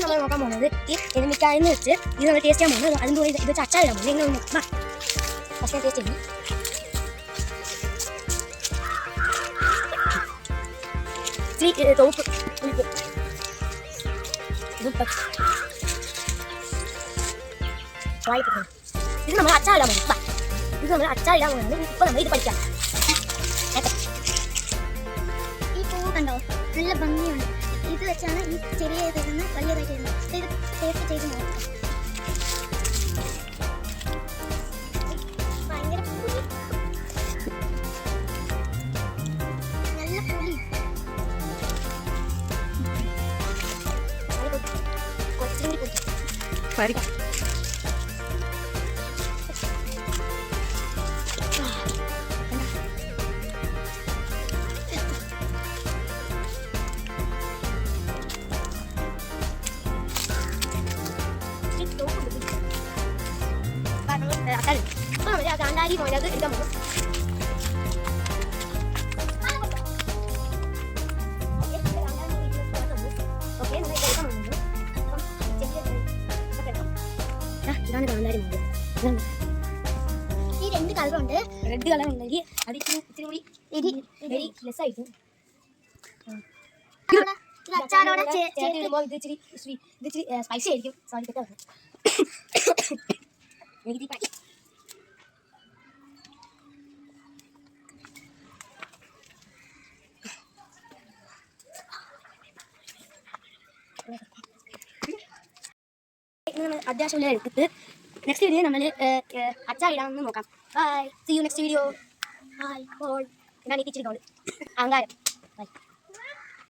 നമ്മൾ നോക്കാൻ പോകുന്നത് ഈ എരുമിക്കായെന്ന് വെച്ച് ഇത് നമ്മൾ ടേസ്റ്റ് ചെയ്യാൻ പോകുന്നത് അതിൻ്റെ കൂടെ ഇത് വെച്ച് അച്ചാറിടാൻ പോകുന്നത് എങ്ങനെ ഫസ്റ്റ് ടേസ്റ്റ് ചെയ്യുന്നു. ഇച്ചിരി തോപ്പ് ഉപ്പ് ഇത് നമ്മൾ അച്ചാറിടാൻ പോകും. ഇത് നമ്മൾ അച്ചാറിടാൻ പോകുന്നത് ഇപ്പൊ നമ്മൾ ഇത് പഠിക്കാം. ഈ പൂവ് കണ്ടോ, നല്ല ഭംഗിയുണ്ട്. ഇത് വെച്ചാണ് ഈ ചെറിയ ഇതിൽ നിന്ന് വലിയതായിട്ട് വരുന്നത്. ഇത് ടേസ്റ്റ് ചെയ്ത് നോക്കാം. ഭയങ്കര പുളി, നല്ല പുളി. കുറച്ചുകൂടി കൊടുക്കും. കാന്താരി മുളക് എടുക്കാൻ പോകും. ഇതാണ് കാന്താരി മുളക്. ഈ രണ്ട് കളറുണ്ട്. റെഡ് കളർ ഉണ്ടെങ്കിൽ അത് ഇച്ചിരി കൂടി വെരി ലെസ് ആയിരിക്കും. അച്ചാറോടെ ചേർത്തിടുമ്പോൾ ഇത് ഇച്ചിരി സ്പൈസി ആയിരിക്കും. സോറി തെറ്റാ പറഞ്ഞു. അത്യാവശ്യം എടുത്തിട്ട് നെക്സ്റ്റ് വീഡിയോ നമ്മൾ അച്ചാറിടാമെന്ന് നോക്കാം. Bye, see you next video. Bye. ഞാൻ ഇച്ചിരി അഹങ്കാരം.